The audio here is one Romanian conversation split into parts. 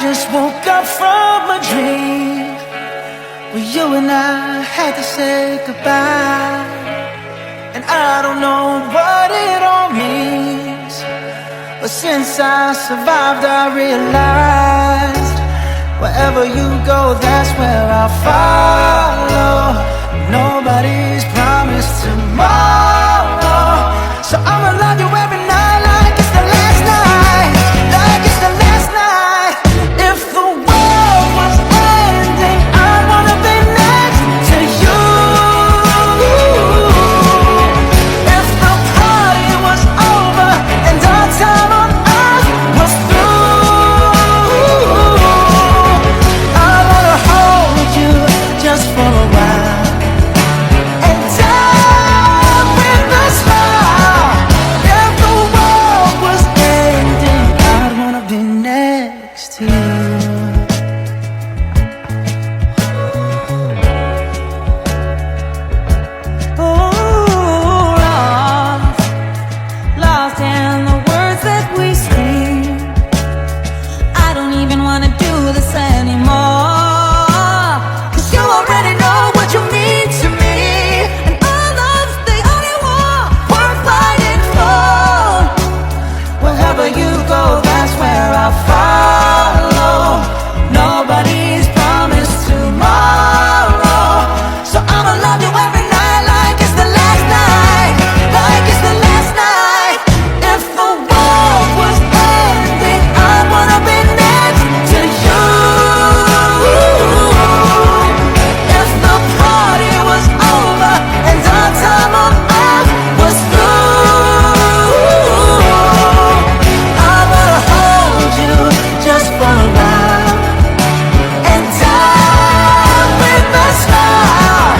just woke up from a dream where you and I had to say goodbye. And I don't know what it all means, but since I survived I realized wherever you go, that's where I'll follow. Nobody's promised tomorrow, so I'ma love you every night like it's the last night, like it's the last night. If the world was ending, I wanna be next to you. If the party was over and our time on earth was through, I wanna hold you just for a while and die with a smile. If the world was ending, I'd wanna be next to you. Oh, lost in the words that we sing. I don't even wanna do this anymore, 'cause you already know what you mean to me, and our love's the only war worth fighting for. Wherever you go, that's where I'll follow. Nobody's promised tomorrow, so I'ma love you every night like it's the last night, like it's the last night. If the world was ending, I wanna be next to you. If the party was over and our time on earth was through, I wanna hold you just for a while and die with a smile.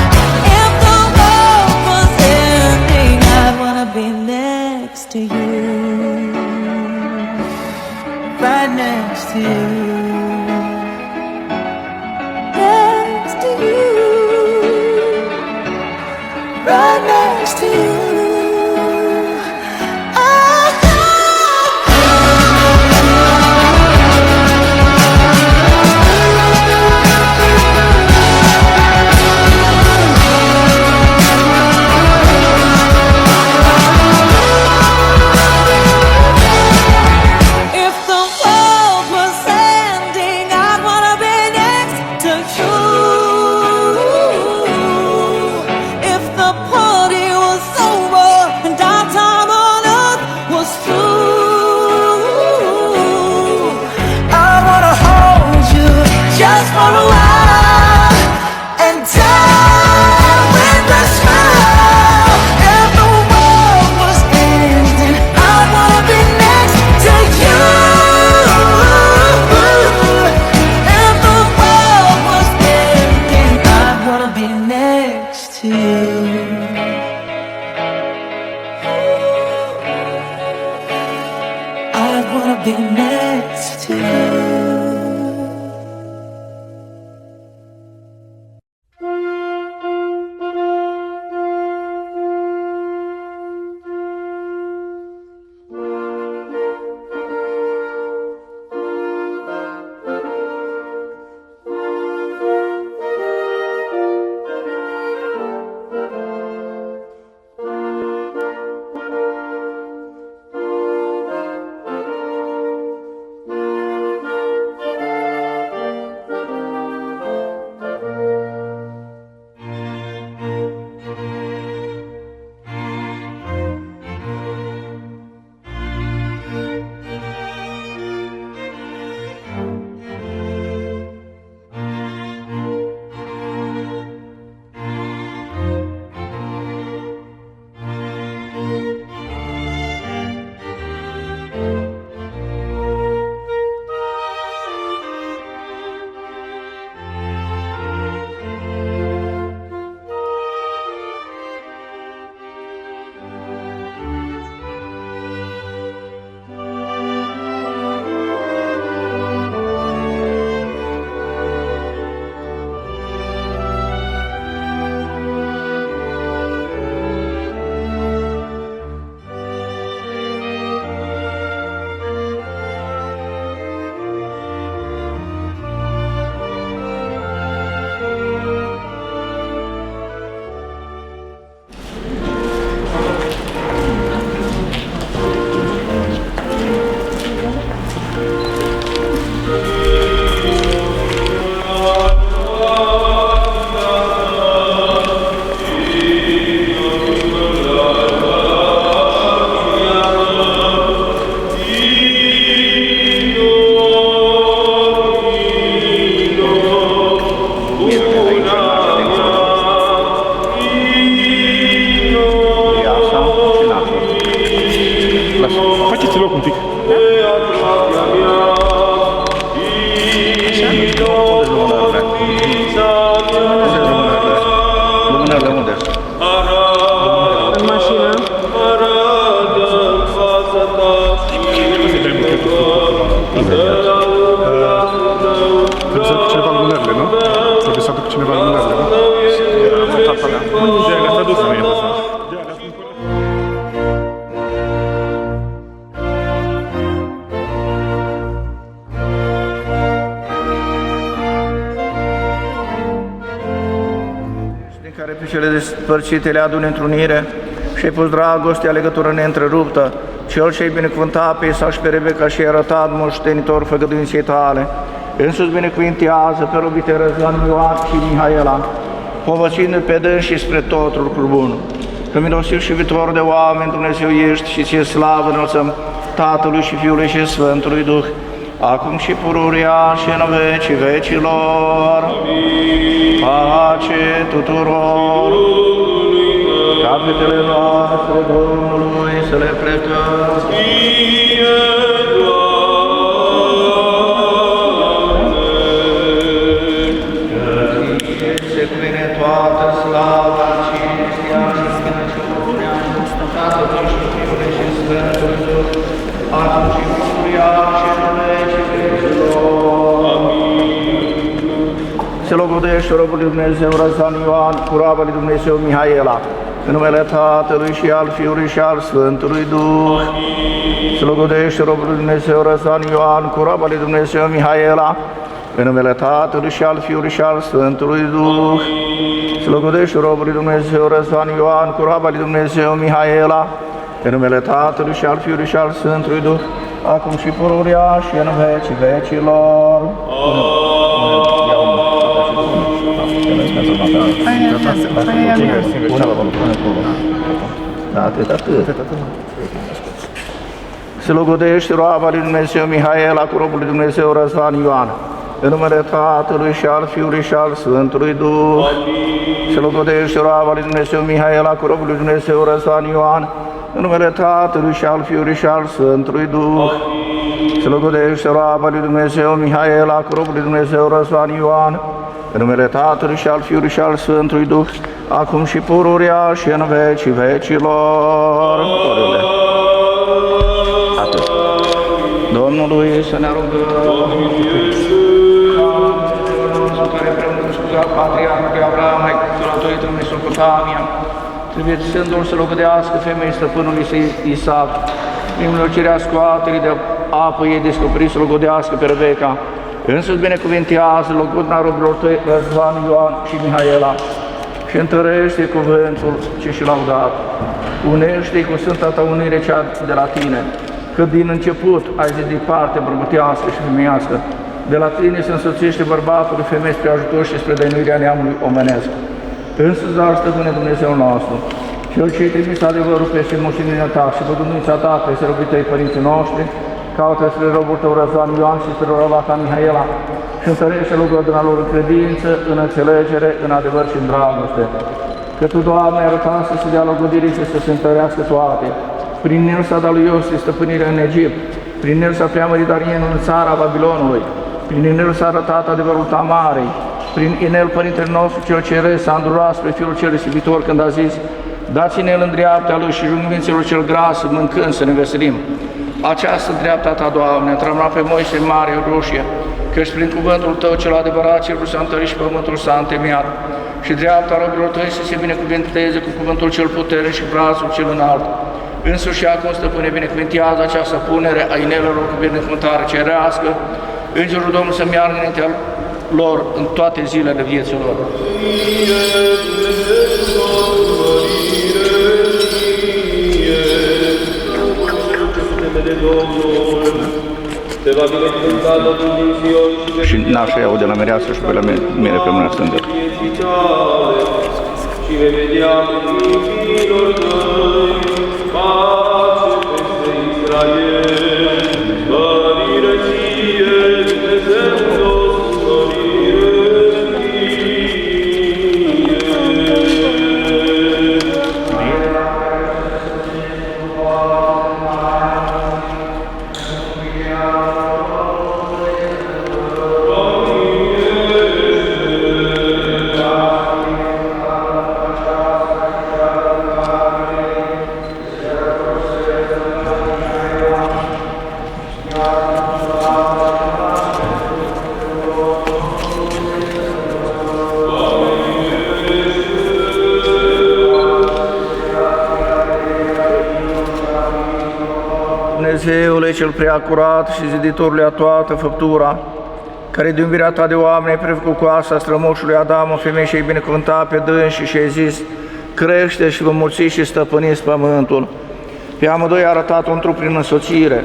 If the world was ending, I'd wanna be next to you, right next to you, next to you, right next to you. If the world was ending, I'd wanna be next to you. If the party was over and our time on earth was through, I wanna hold you just for a while and die with a smile. If the world was ending, I'd wanna be next to you. If the world was ending, I'd wanna be next to you. I'd wanna be next to you. Din care pe cele despărțite le aduni întrunire și ai pus dragostea, legătură neîntreruptă, cel ce-ai binecuvântat pe Isaac și pe Rebecca și ai arătat moștenitor făgăduinței tale, însuți binecuvintează pe robite Răzvan, Ioan și Mihaela, povățindu-i pe dâns și spre tot lucrul bun. Că milostiv și viitor de oameni Dumnezeu ești și ție slavă înălțăm Tatălui și Fiului și Sfântului Duh, acum și pururia și în vecii vecilor. Pace tuturor! Capetele noastre Domnului să le plecăm. Se cuvine toată slava, cinstea și înțelepciunea Tatălui și Fiului și Sfântului Duh, acum și pururia și în vecii vecilor. Se logodește robul lui Dumnezeu Răzvan Ioan cu roaba lui Dumnezeu Mihaela, în numele Tatălui și al Fiului și al Sfântului Duh. Se logodește robul lui Dumnezeu Răzvan Ioan cu roaba lui Dumnezeu Mihaela, în numele Tatălui și al Fiului și al Sfântului Duh. Se logodește robul lui Dumnezeu Răzvan Ioan cu roaba lui Dumnezeu Mihaela, în numele Tatălui și al Fiului și al Sfântului Duh, acum și pururia și în vecii vecilor. Se logodește roaba lui Dumnezeu Mihaela cu robul lui Dumnezeu Răzvan Ioan, în numele Tatălui și al Fiului și al Sfântului Duh. Se logodește roaba lui Dumnezeu Mihaela cu robul lui Dumnezeu Răzvan Ioan, în numele Tatălui și al Fiului și al Sfântului Duh. Se logodește roaba lui Dumnezeu Mihaela cu robul lui Dumnezeu Răzvan Ioan, în numele Tatălui și al Fiului și al Sfântului Duh, acum și pururia și în vecii vecilor. Atât. Domnului să ne rugăm. Care împreună cu Patriarhului Abraham, ai călătorit în Mesopotamia, trebuie Sfântul să logădească femeii stăpânului Isaac, prin mânăcirea scoaterii de apă ei descoperit să logodească pe Rebecca, însuți binecuvintează logodna robilor tăi Răzvan, Ioan și Mihaela și întărește cuvântul ce și l-au dat. Unește-i cu Sfânta ta unire cea de la tine, că din început ai zidit parte bărbătească și femeiască. De la tine se însoțește bărbatul femei spre ajutor și spre dăinuirea neamului omenesc. Însuți, dar stăpâne Dumnezeu nostru, Cel ce-i trimis adevărul peste moștenirea ta și pădunița ta peste robii tăi părinții noștri, caută spre robul tău Răzvan Ioan și spre roba ta Mihaela și întărește logodna lor în credință, în înțelegere, în adevăr și în dragoste. Că Tu, Doamne, ai arătat să se dea logodirii și să se întărească toate. Prin el s-a dat lui Iosif stăpânirea în Egipt, prin el s-a preamărit Danielul în țara Babilonului, prin el s-a arătat adevărul Tamarei, prin el Părintele nostru cel Ceresc s-a îndurat spre Fiul cel iubitor când a zis: dați-ne el în dreapta lui și rugăminților cel gras, mâncând să ne veselim. Această dreapta ta, Doamne, a trămnat pe Moise în Mare Roșie, căci prin cuvântul Tău cel adevărat cerul s-a întărit și pământul s-a întemeiat. Și dreapta robilor Tăi să se binecuvânteze cu cuvântul cel puternic și brațul cel înalt. Însuși acum, Stăpâne, binecuvintează această punere a inelelor cu binecuvântare cerească, Îngerul Domnului să meargă înaintea lor în toate zilele vieții lor. Și nașa iau de la mireasă și pe la mine pe mâna stângă. Și vei vedea fiilor tăi, pace peste Israel, slăvire ție, Dumnezeu nostru, slăvire ție. cel prea curat și ziditorului a toată făptura, care din iubirea ta de oameni ai prefăcut cu asta strămoșului Adam, o femeie și ai binecuvântat pe dânsi și ai zis, crește și vă mulțiți și stăpâniți pământul. Pe amândoi a arătat un trup prin însoțire.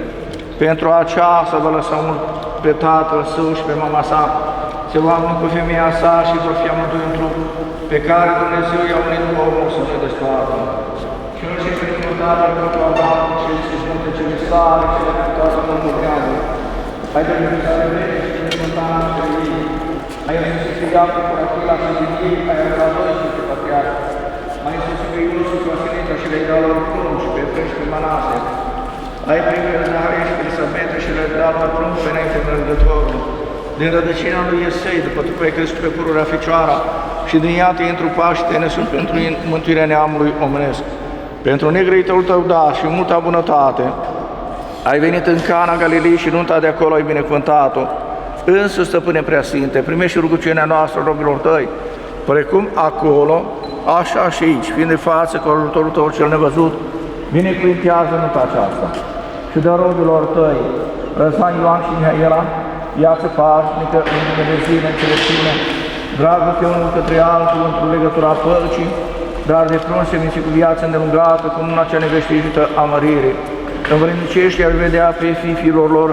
Pentru aceasta vă lăsa mult pe tatăl său și pe mama sa, se va uni cu femeia sa și vor fi amândoi un trup, pe care Dumnezeu i-a unit cu omul să nu despartă. Și nu știu ce mutare pentru Adam și se spune cele sale și le-a putea să nu murmează. Haideți să vedem și ne mântam pe ei. Ai însusit pe Iacov cu Rachila și din ei, ai avut doi și pe patriarhi. Mai însusit pe Iosif cu Asinita și le-ai dat lor prunci și pe Efraim și pe Manase. Ai primit pe Zaharia și pe Elisabeta și le-ai dat la prunci pe înainte mergătorul. Din rădăcina lui Iesei, după ce ai crescut pe pururea Ficioara, și din ea te întrupași și te născut pentru mântuirea neamului omenesc. Pentru negrăitorul tău da și multa bunătate, ai venit în Cana Galilei și nunta de acolo ai binecuvântat-o. Însă, Stăpâne Preasfinte, primești rugăciunea noastră, robilor tăi, precum acolo, așa și aici, fiind de față cu ajutorul tău cel nevăzut, binecuvintează nunta aceasta. Și de robilor tăi, Răzvan, Ioan și Mihaela, viață pașnică, în numele zile, înțelepciune, dragoste unul către altul, într-o legătură a păcii, dar de frunse minții cu viață îndelungată, cum una cea neveștigită a măririi. Învrednicește a vedea pe fiilor lor,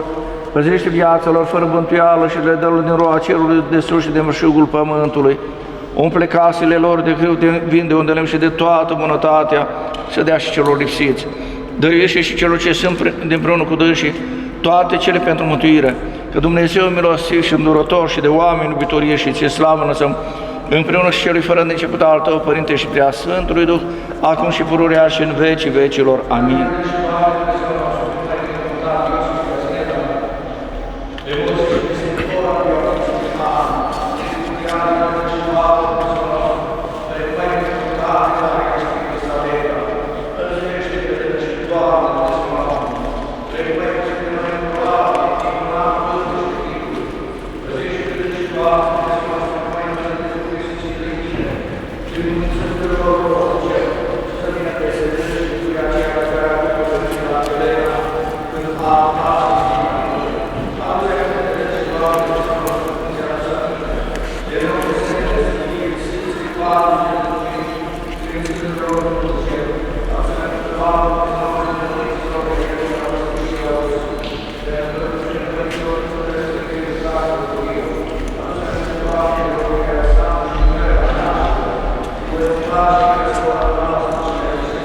păzește viața lor fără bântuială și le dă din roa cerului de sus și de mășugul pământului. Umple casele lor de grâu de vin de unde lemn și de toată bunătatea, să dea și celor lipsiți. Dăruiește și celor ce sunt împreună cu dânsii toate cele pentru mântuire, că Dumnezeu milostiv și îndurător și de oameni iubitorie și ție slavă lăsăm, împreună și celui fără de început al tău, Părinte și prea Sfântului Duh, acum și pururea și în vecii vecilor. Amin.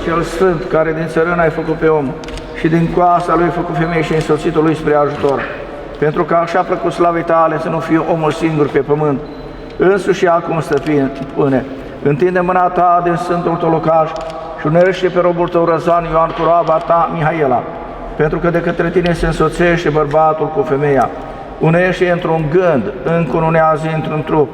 Cel Sfânt, care din țărână ai făcut pe om și din coasta lui ai făcut femeie și însoțitul lui spre ajutor, pentru că așa plăcut slavei tale să nu fie omul singur pe pământ, însuși acum stăpâne, întinde mâna ta din sfântul tău locaș și unerește pe robul tău Răzvan Ioan cu roaba ta Mihaela, pentru că de către tine se însoțește bărbatul cu femeia, unește într-un gând, încununează într-un trup,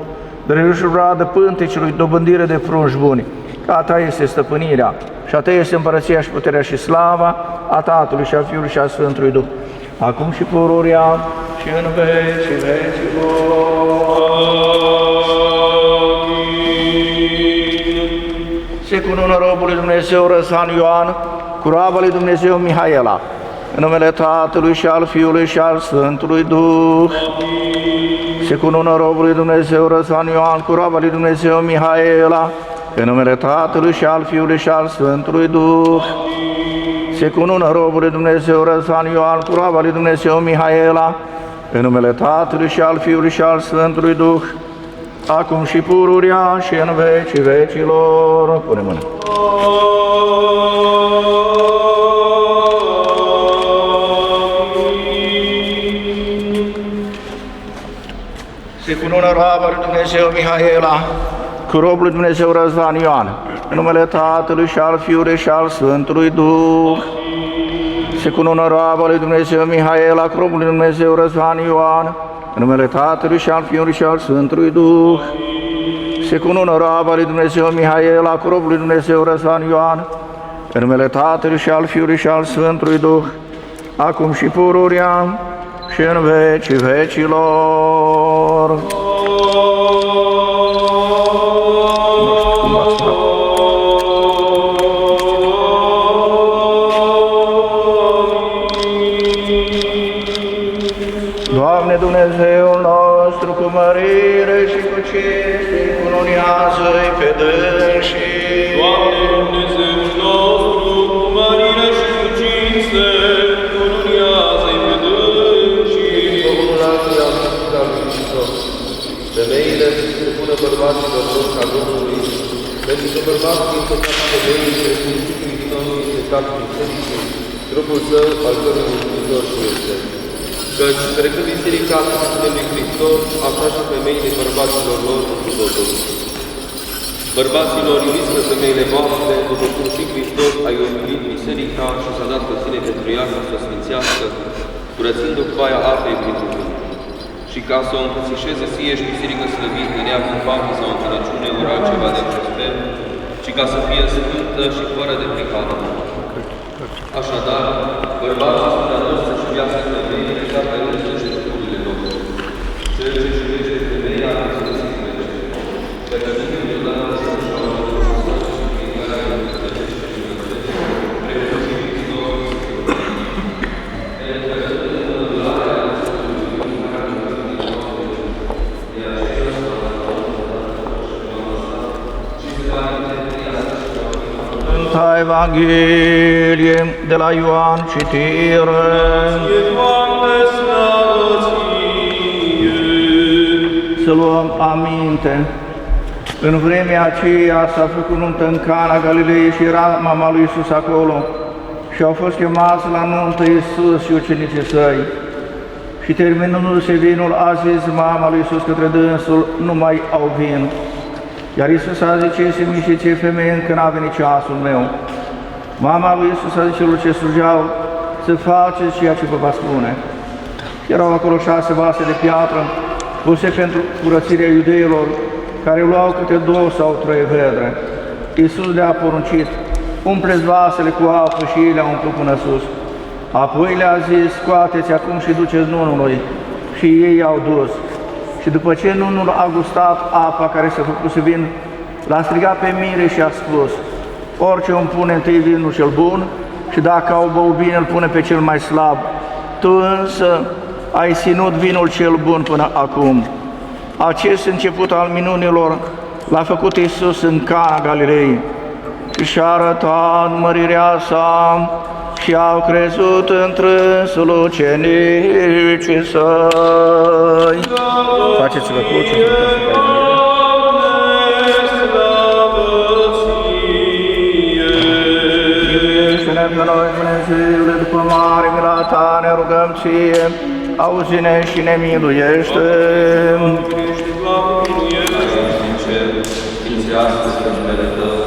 dăruiește radă pântecelui dobândire de frunși buni, că a ta este stăpânirea și a ta este împărăția și puterea și slava a Tatălui și a Fiului și a Sfântului Duh, acum și pururea și în vecii vecilor. Se cunună robul lui Dumnezeu Răzvan Ioan cu roaba lui Dumnezeu Mihaela, în numele Tatălui și al Fiului și al Sfântului Duh. Se cunună robul lui Dumnezeu Răzvan Ioan cu roaba lui Dumnezeu Mihaela, în numele Tatălui și al Fiului și al Sfântului Duh. Se cunună robul lui Dumnezeu Răzvan Ioan cu roaba lui Dumnezeu Mihaela, în numele Tatălui și al Fiului și al Sfântului Duh, acum și pururea și în vecii vecilor. Pune mâna. Se cunună roaba lui Dumnezeu Mihaela cu robul lui Dumnezeu Răzvan Ioan, în numele Tatălui și al Fiului și al Sfântului Duh. Se cunună roaba lui Dumnezeu Mihaela cu robul lui Dumnezeu Răzvan Ioan, în numele Tatălui și al Fiului și al Sfântului Duh. Se cunună roaba lui Dumnezeu Mihaela cu robul lui Dumnezeu Răzvan Ioan, în numele Tatălui și al Fiului și al Sfântului Duh, acum și pururea și în vecii vecilor. vecește, încununează-i pe dânsii. Doamne Dumnezeu nostru, cu mărire și cu cinste, încununează-i pe dânsii. Domnul Lasă-i al Hristos. Femeile să se pună bărbaților lor ca Domnului, pentru că bărbații este ca femeile, cum și Hristos este cap bisericii, trupul său al cărui mântuitor și este. Căci, precum biserica spune lui Hristos, așa și femeile bărbaților lor cu totul. Bărbaților, iubiți pe femeile voastre, după cum și Hristos a iubit biserica și s-a dat pe sine pentru ea ca să o sfințească, curățându foaia apei prin cuvânt. Și ca să o încățișeze fie și biserică slăvită, neavând fapte sau înțelepciune, ori altceva de acest fel, ci ca să fie sfântă și fără de prihană. Așadar, bărbații sunt aduși să-și iubească femeile, dacă însă și lucrurile lor. Cel ce își iubește femeia, să se iubește. Pentru că nimeni niciodată să nu-și audă și prin care îl plăcește și mântuiește, precum și Hristos. Sfânta Evanghelie de la Ioan, citire. Doamne, slavă Ție! Să luăm aminte. În vremea aceea s-a făcut nuntă în Cana Galilei și era mama lui Iisus acolo. Și au fost chemați la nuntă Iisus și ucenicii săi. Și terminându-se vinul, a zis mama lui Iisus către dânsul, nu mai au vin. Iar Iisus a zice-mi și ce femeie, încă n-a venit ceasul meu. Mama lui Iisus a zis celor ce slujeau, să faceți ceea ce vă va spune. Erau acolo 6 vase de piatră, puse pentru curățirea iudeilor, care luau câte 2 sau 3 vedre. Iisus le-a poruncit, umpleți vasele cu apă și ei le-au umplut până sus. Apoi le-a zis, scoateți acum și duceți nunului. Și ei i-au dus. Și după ce nunul a gustat apa care s-a făcut să vin, l-a strigat pe mire și a spus, orice îmi pune întâi vinul cel bun și dacă au băut bine îl pune pe cel mai slab. Tu însă ai ținut vinul cel bun până acum. Acest început al minunilor l-a făcut Iisus în Cana Galilei și și-a arătat mărirea sa și au crezut întrânsul ucenicii săi. Faceți-vă cruce. Iubește-ne pe noi, Dumnezeule, după mare mila Ta, ne rugăm Ție, auzi-ne și ne miluiește. Sfințească numele Tău,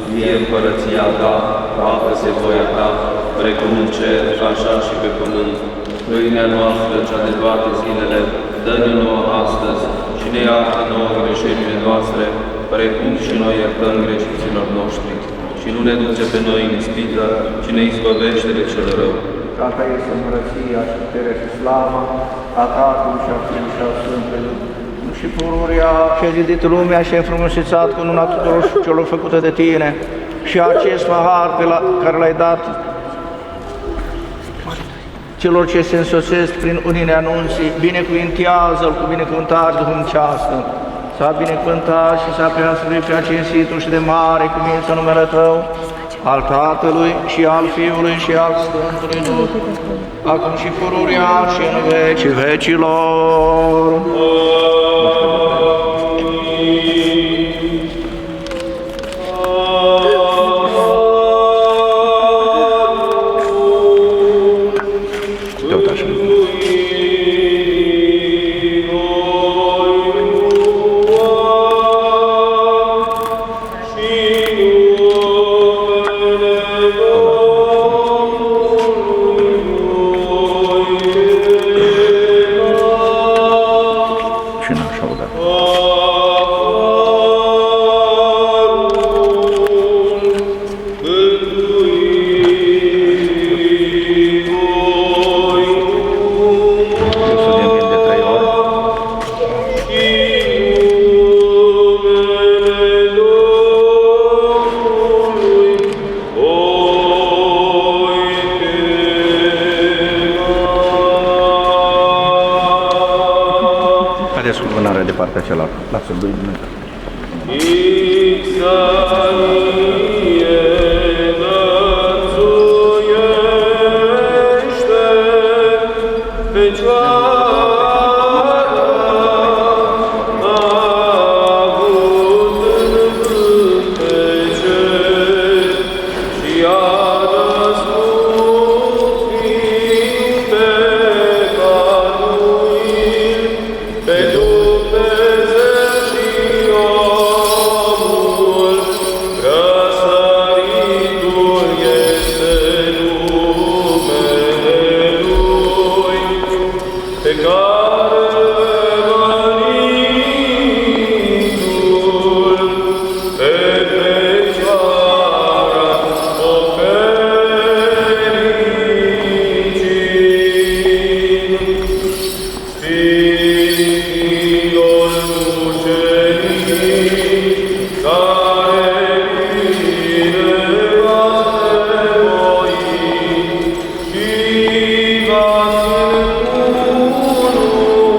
vie împărăția Ta, facă-se voia Ta, precum în cer, așa și pe pământ. Pâinea noastră, cea de toate zilele, dă-ne nouă astăzi și ne iartă nouă greșelile noastre, precum și noi iertăm greșiților noștri. Și nu ne duce pe noi în ispită, ci ne izbăvește de cel rău. Ca Ta este împărăția și puterea și slava, a Tatălui și a Fiului și a Sfântului Duh, și pururea și a zidit lumea și a înfrumusețat cu luna tuturor celor făcute de Tine. Și acest pahar care l-ai dat celor ce se însosesc prin unine anunții, binecuvintează-l cu binecuvântare duhovnicească. S-a binecuvântat și s-a preasfărit prea cinstitul și de mare cuvință numele Tău, al Tatălui și al Fiului și al Sfântului Duh, acum și pururea și în vecii vecilor. Lasă lui Dumnezeu. Ixanie nățuiește Fecioara avut în cântece și a născut fiul pe Panuil, pe Dumnezeu și omul, răsăritul este numele Lui, pe care măritul pe Fecioara o fericim. Sfinților mucenici, care bine v-ați nevoit și v-ați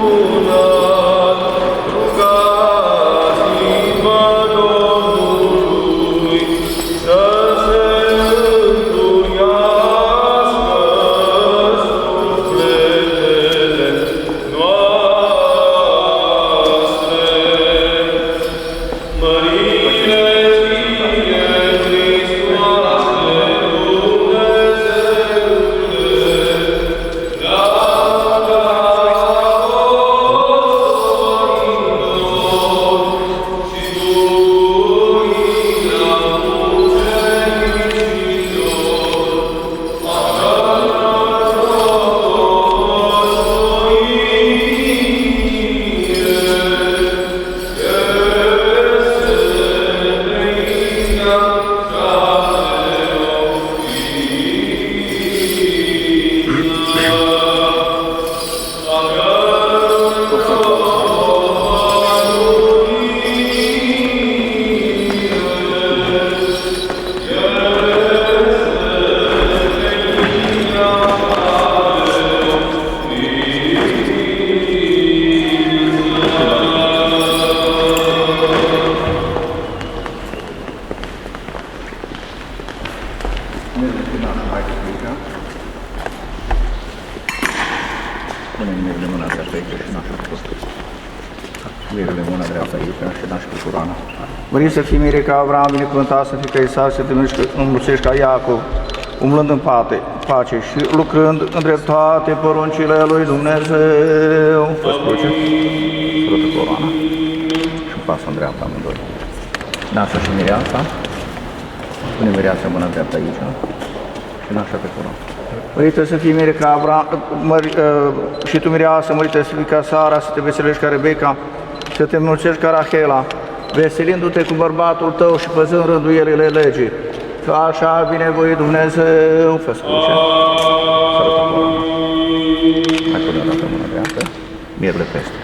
încununat, rugați-vă Domnului să se mântuiască sufletele noastre. Mărire ție, Hristoase, Dumnezeule, lauda apostolilor și slujirea mucenicilor, Punem mirele mâna dreaptă aici și n-așa fost. Mirele mâna dreaptă aici și n-așa cu Corana. Mărit să fii mire ca Avram, binecuvântat să fii ca Isaac, să te înmulțești ca Iacov, umblând în pace și lucrând în dreptate poruncile lui Dumnezeu. Fă-ți cruce, sărută Corana și un pas în dreapta amândoi. Nașa și mireasa, pune mireasa mâna dreaptă aici și nașa pe Corana. Mărită să fii mire ca Avram, și tu mireasă, mărită să fii ca Sara, să te veselești ca Rebecca, să te înmulțești ca Rachela, veselindu-te cu bărbatul tău și păzând rânduielile legii, că așa a binevoit Dumnezeu. Fă-ți cruce, sărută Corana. Hai cu dată mâna dreaptă, mirele peste.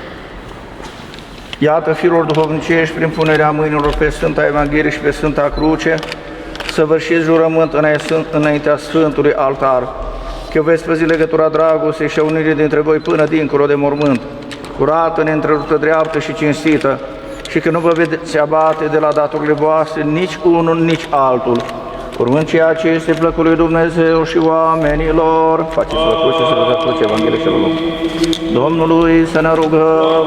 Iată, fiilor duhovnicești, prin punerea mâinilor pe Sfânta Evanghelie și pe Sfânta Cruce, săvârșiți jurământ înaintea Sfântului Altar, că veți păzi legătura dragostei și a unirii dintre voi până dincolo de mormânt, curată, neîntreruptă, dreaptă și cinstită, și că nu vă veți abate de la datorile voastre nici unul, nici altul, urmând ceea ce este plăcut lui Dumnezeu și oamenilor. Faceți-vă cruce, să vă dați cruce, Evanghelie celor loc. Domnului să ne rugăm.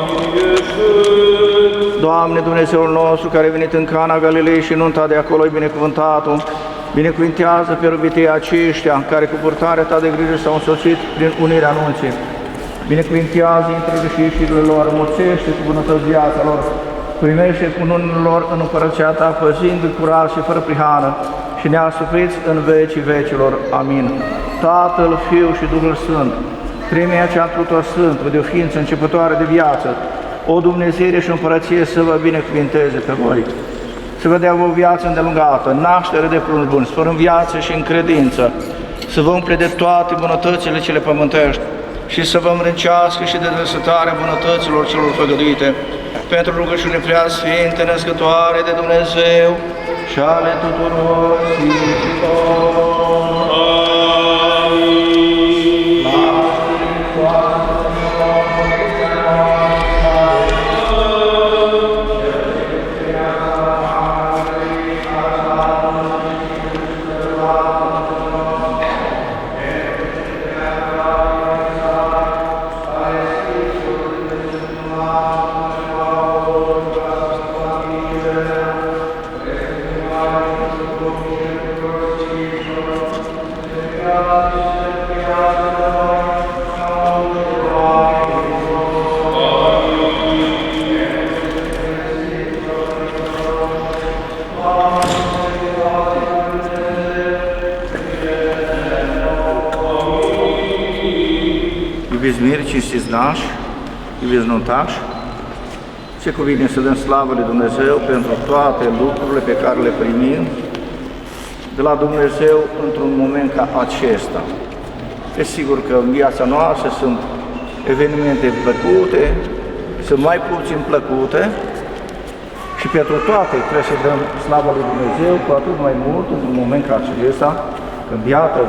Doamne, Dumnezeul nostru, care ai venit în Cana Galilei și nunta de acolo ai binecuvântat-o, binecuvintează pe iubitei aceștia, care cu purtarea ta de grijă s-au însoțit prin unirea anunții. Binecuvintează intrările și ieșirile lor, înmulțește cu bunătăți viața lor, primește cu unul lor în împărăția ta, păzind curat și fără prihană, și ne asupriți în vecii vecilor. Amin. Tatăl, Fiul și Duhul Sfânt, treimea cea întrutor sfântă, de o ființă începătoare de viață, o Dumnezeire și împărăție să vă binecuvinteze pe voi, să vă dea o viață îndelungată, naștere de prunuri buni, spor în viață și în credință, să vă umple de toate bunătățile cele pământești și să vă îmrâncească și de desătarea bunătăților celor făgăduite, pentru rugăciune prea sfinte, născătoare de Dumnezeu și ale tuturor sfinților. Amin. Iubiți miri, cinstiți nași, iubiți nuntași, ce cuvine să dăm slavă lui Dumnezeu pentru toate lucrurile pe care le primim de la Dumnezeu într-un moment ca acesta. Desigur că în viața noastră sunt evenimente plăcute, sunt mai puțin plăcute și pentru toate trebuie să dăm slavă lui Dumnezeu, cu atât mai mult într-un moment ca acesta, când iată,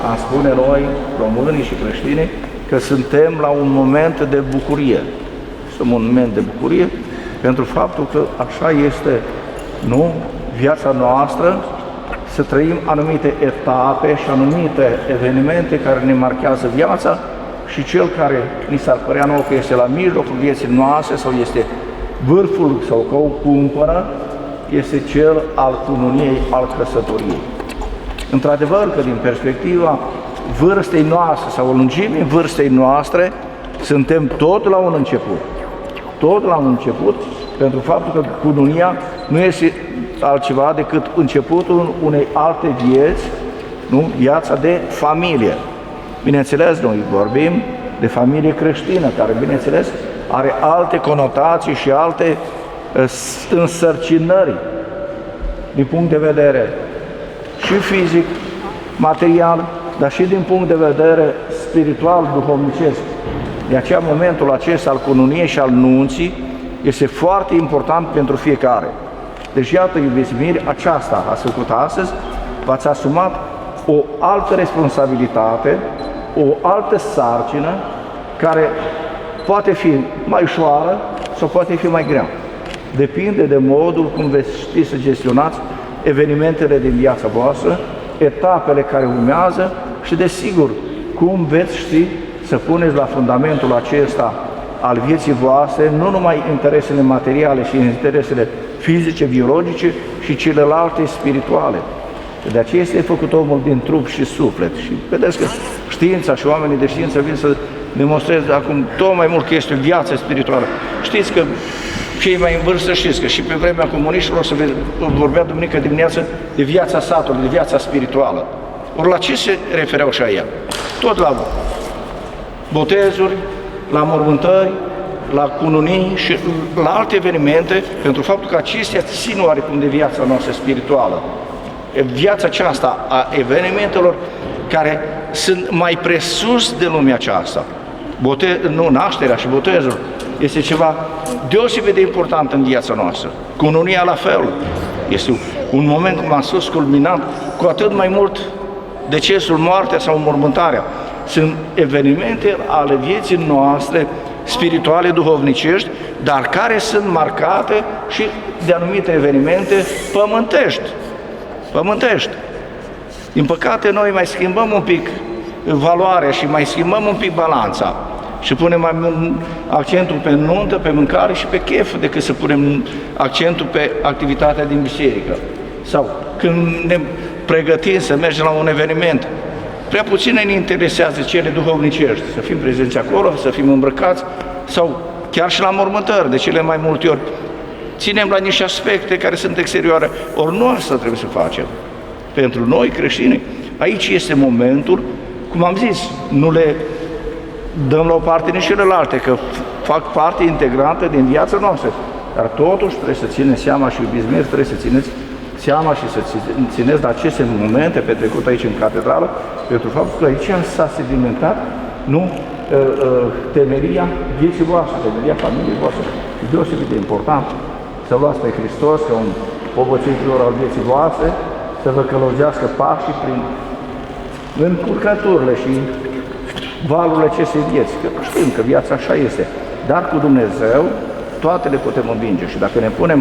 am spune noi, românii și creștinii, că suntem la un moment de bucurie. Este un moment de bucurie pentru faptul că așa este, nu, viața noastră, să trăim anumite etape și anumite evenimente care ne marchează viața și cel care ni s-ar părea nouă că este la mijlocul vieții noastre sau este vârful sau că o cumpără, este cel al cununiei, al căsătoriei. Într-adevăr că din perspectiva vârstei noastre sau lungimii vârstei noastre, suntem tot la un început. Tot la un început, pentru faptul că cununia nu este altceva decât începutul unei alte vieți, nu? Viața de familie. Bineînțeles, noi vorbim de familie creștină, care, bineînțeles, are alte conotații și alte însărcinări din punct de vedere și fizic, material, dar și din punct de vedere spiritual, duhovnicesc. De aceea, momentul acesta al cununiei și al nunții este foarte important pentru fiecare. Deci, iată, iubiți miri, aceasta ați făcut astăzi, v-ați asumat o altă responsabilitate, o altă sarcină, care poate fi mai ușoară sau poate fi mai grea. Depinde de modul cum veți ști să gestionați evenimentele din viața voastră, etapele care urmează și, desigur, cum veți ști să puneți la fundamentul acesta al vieții voastre nu numai interesele materiale și interesele fizice, biologice, și celelalte spirituale. De aceea este făcut omul din trup și suflet. Și vedeți că știința și oamenii de știință vin să demonstreze acum tot mai mult că este o viață spirituală. Știți că cei mai în vârstă știți că și pe vremea comuniștilor se vorbea duminică dimineață de viața satului, de viața spirituală. Ori la ce se refereau și ea? Tot la botezuri, la mormântări, la cununii și la alte evenimente, pentru faptul că acestea țin oarecum de viața noastră spirituală. Viața aceasta a evenimentelor care sunt mai presus de lumea aceasta. Nașterea și botezul este ceva deosebit de important în viața noastră. Cununia la fel. Este un moment, cum am spus, culminant, cu atât mai mult decesul, moartea sau mormântarea. Sunt evenimente ale vieții noastre spirituale, duhovnicești, dar care sunt marcate și de anumite evenimente pământești. Din păcate, noi mai schimbăm un pic valoarea și mai schimbăm un pic balanța și punem mai mult accentul pe nuntă, pe mâncare și pe chef, decât să punem accentul pe activitatea din biserică. Sau când ne pregătim să mergem la un eveniment, prea puțin ne interesează cele duhovnicești, să fim prezenți acolo, să fim îmbrăcați, sau chiar și la mormântări, de cele mai multe ori ținem la niște aspecte care sunt exterioare, ori nu asta trebuie să facem. Pentru noi creștini, aici este momentul, cum am zis, nu le dăm la o parte nici celelalte, că fac parte integrantă din viața noastră, dar totuși trebuie să țineți seama și iubiți mei, trebuie să țineți seama și să țineți de aceste momente petrecute aici în catedrală, pentru faptul că aici s-a sedimentat, nu, temelia vieții voastre, temelia familiei voastre. E deosebit de important să luați pe Hristos ca un povățuitor al vieții voastre, să vă călăuzească pașii prin încurcăturile și valurile acestei vieți. Că știm că viața așa este, dar cu Dumnezeu toate le putem învinge și dacă ne punem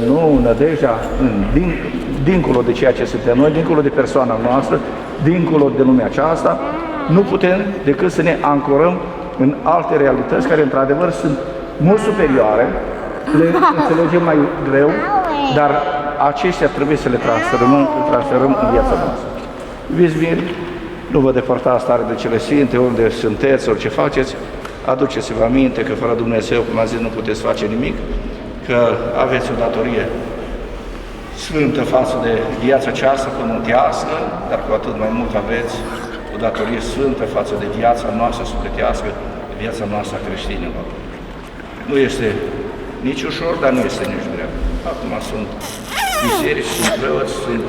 nu nădejdea dincolo de ceea ce suntem noi, dincolo de persoana noastră, dincolo de lumea aceasta, nu putem decât să ne ancorăm în alte realități care într-adevăr sunt mult superioare, le înțelegem mai greu, dar acestea trebuie să le transferăm în viața noastră. Iubiți bine, nu vă depărtați tare de cele sfinte, unde sunteți, orice faceți, aduceți-vă aminte că fără Dumnezeu, cum am zis, nu puteți face nimic, că aveți o datorie sfântă față de viața aceasta pământească, dar cu atât mai mult aveți o datorie sfântă față de viața noastră sufletească, de viața noastră a creștinilor. Nu este nici ușor, dar nu este nici greu. Acum sunt biserici, sunt preoți, sunt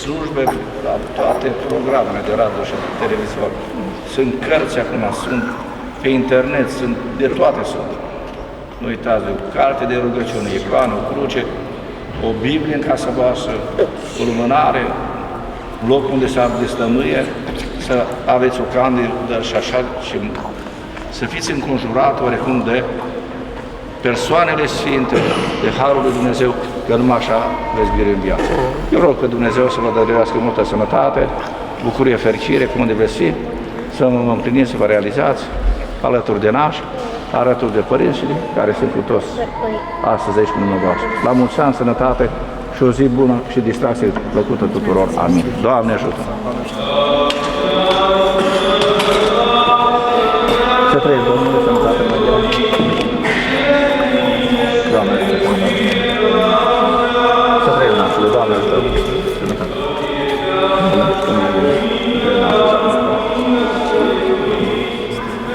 slujbe la toate programele de radio și de televizor. Sunt cărți acum, sunt pe internet, sunt de toate sunt. Nu uitați, o carte de rugăciune, icoană, o cruce, o Biblie în casa voastră, o lumânare, un loc unde să destămâie, să aveți o candidă și așa, și să fiți înconjurat oarecum de persoanele sfinte, de Harul lui Dumnezeu, că numai așa veți bine în viață. Eu rog pe Dumnezeu să vă dăruiască multă sănătate, bucurie, fericire, cum unde veți fi, să vă împliniți, să vă realizați alături de nași, alături de părinții care sunt cu toți astăzi aici cu dumneavoastră. La mulți ani, sănătate și o zi bună și distracție plăcută tuturor. Amin. Doamne ajută! Să trăiesc, Domnule, sănătate, Maria. Doamne ajută! Să trăiesc, nașule, Doamne ajută! Sănătate!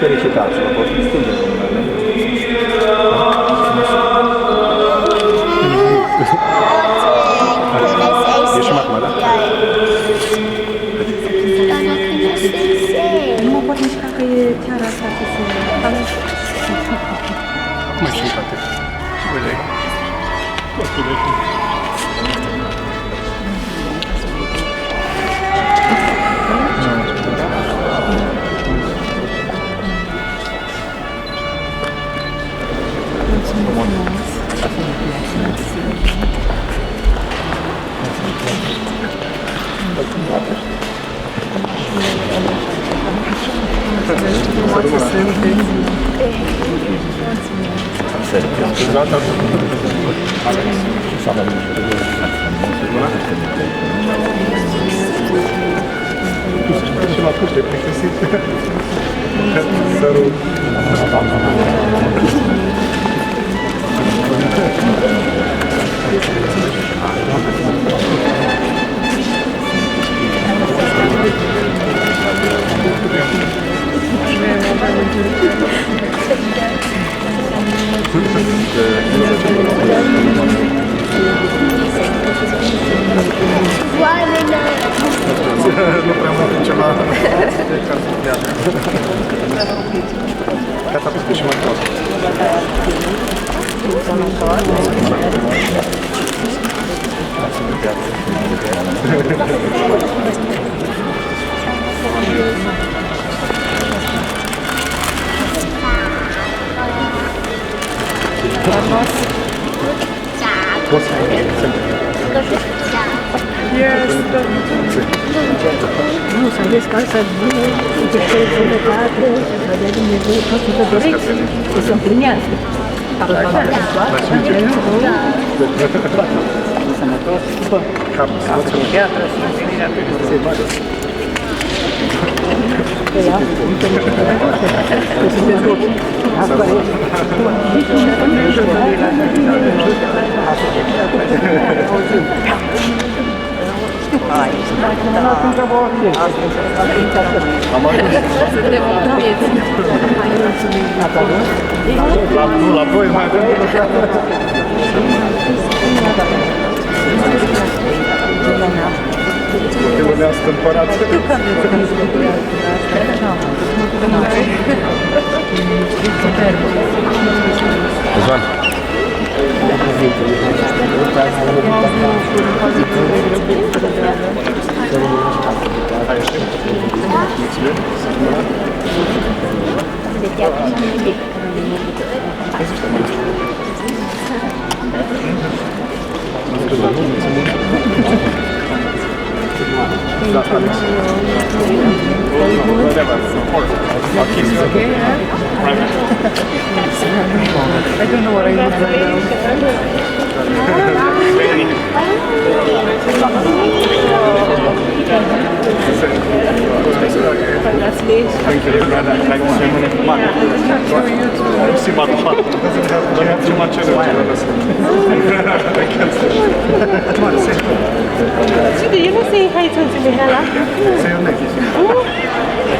Felicitați-vă, pot fi stinge cu mine. Ești acum, da? Nu mă pot mișca că e chiar asta că se... Mai simpate. Și voi de-ai. Și la curte, plictisit. Sărut. Nu prea mult ceva care să pleacă. Ca să apăscă și mai tot. Nu, să aveți casa bună, de sănătate, să dea Dumnezeu tot ce vă doriți, să se împlinească. Sănătos, viață, împlinirea tuturor. La voi mai avem Copilul stâmpărat. Răzvan. I don't know what I would do. Thank you. Merci, Madonna. Ci mancheremo. Scusi, io non sei hai senza me hala. Sei un nechi.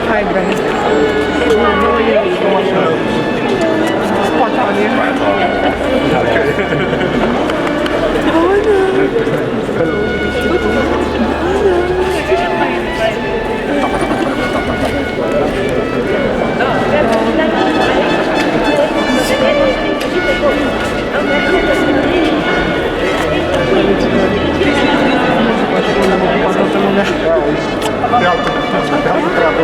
Hai bene. De altă treabă.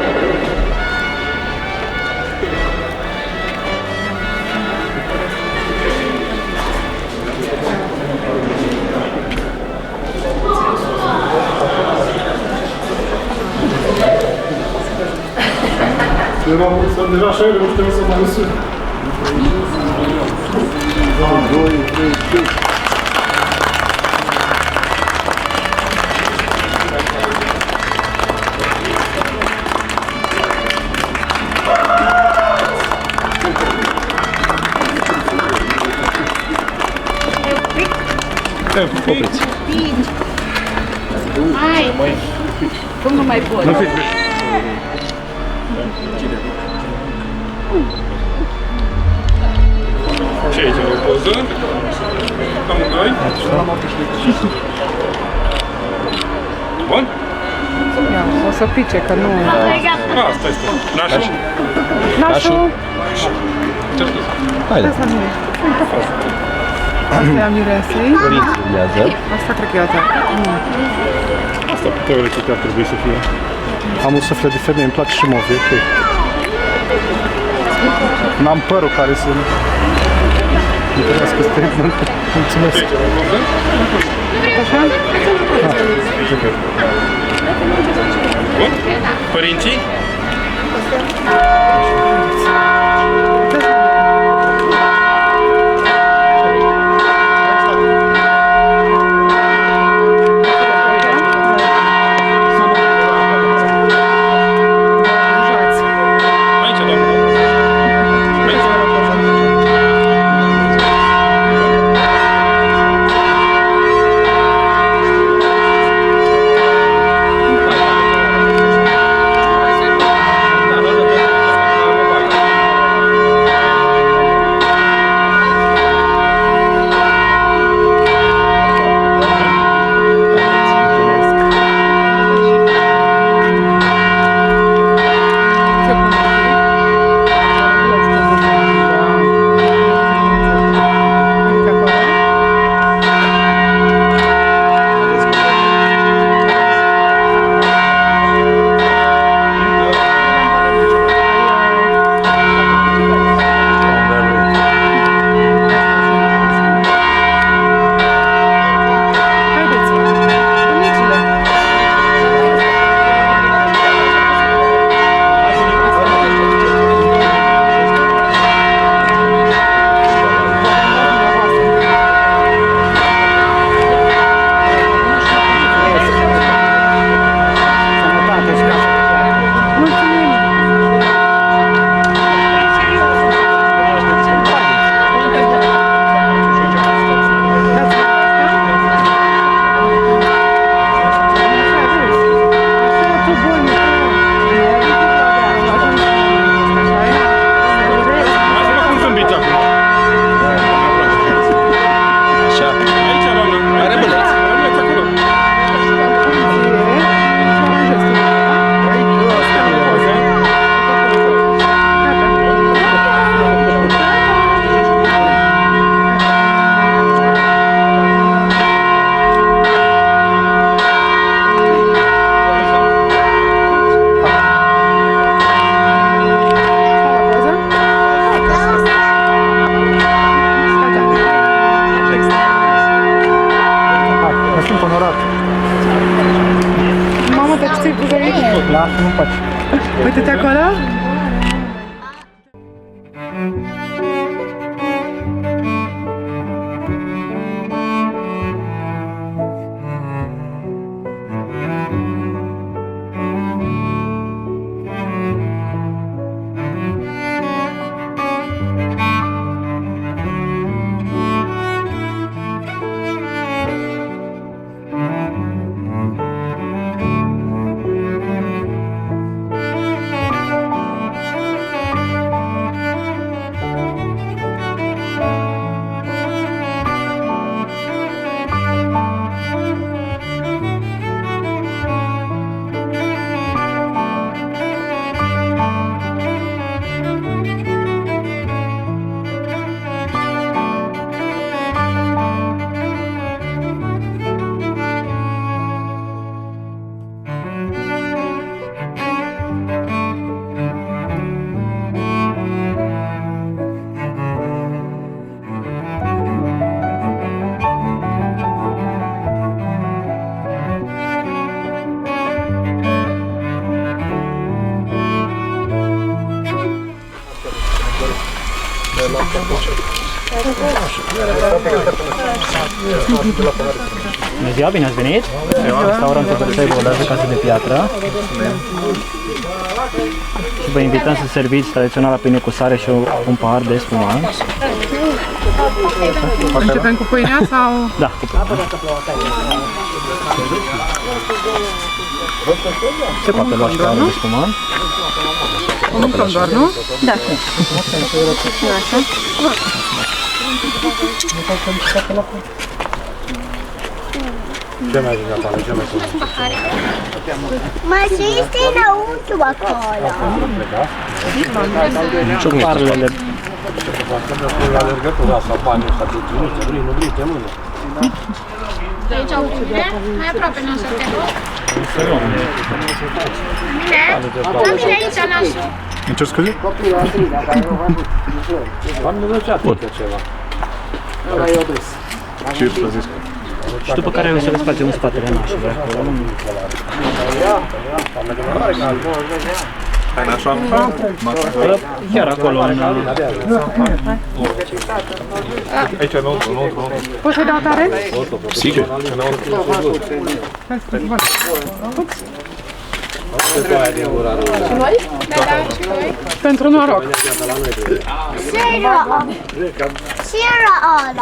Deja așa eu nu să mă lăsui. 2, 3, 4. Opriți. Hai. Cum nu mai pot? Nu fiți. Ce aici, o poză? Amândoi? Bun? O să pice, că nu... Asta este. Nașul? Nașul! Haide. Asta nu e. Asta e a miresei. Părinții urmează. Asta cred că e a ta. Asta teoretic ar trebui să fie. Am un suflet de femeie, îmi place și move, ok. N-am părul care să întâlnească statement. Mulțumesc. Așa? Bun? Părinții? Aici, doamnă. Aici. Nu faci. Uite-te acolo. Bună ziua, bine ați venit! Restaurantul Bersei Bolează, Casă de Piatră. Și vă invităm să serviți tradiționala pâine cu sare și un pahar de spumant. Începem cu pâinea sau? Da, cu pâine. Se poate lua și paharul de spumant. O mâncăm doar, nu? Da. Așa. Ce mai zic acolo? Ce mai spune? Mai ce este înăuntru acolo? Ciuparlele. La alergătura sau banii ăsta de tine, nu brite mână. De aici au bine? Mai aproape nu să te rog. Bine? La mine aici, nasul. Îmi cer scuze? Am negociat ceva. Ce să zic? Și după care o să le spargem în spatele nașului acolo. Hai nașa. Chiar acolo, în... Aici înăuntru. Poți să-i dau tare? Sigur. Și noi? Da, și noi. Pentru noroc.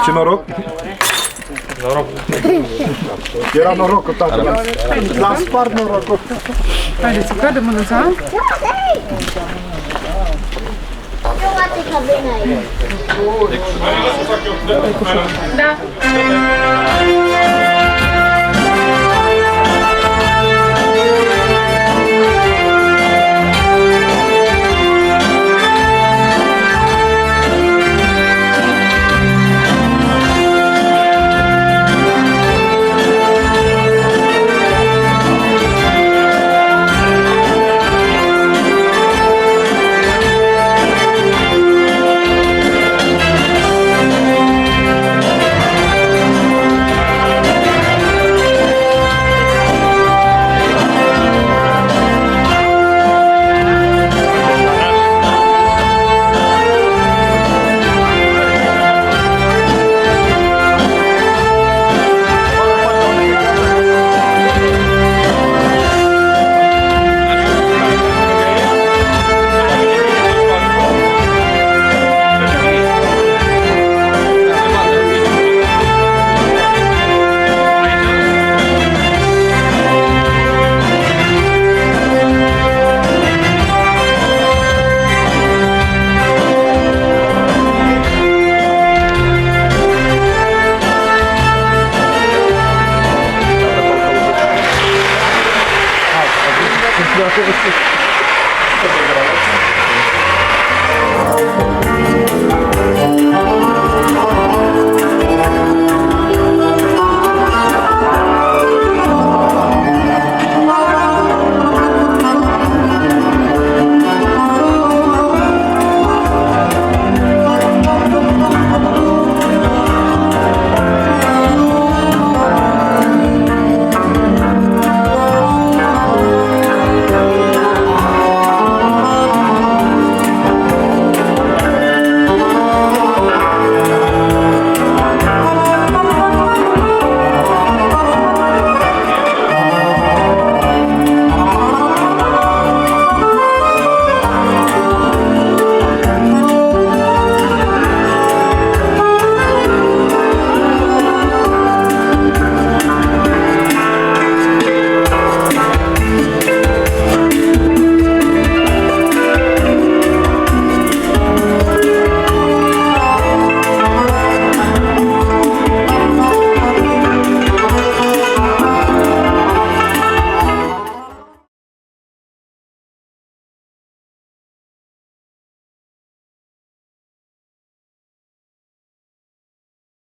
Ce noroc? Noroc. Era norocul, tata. L-am spart norocul. Haideți să cadă mânuța. Da. Gracias.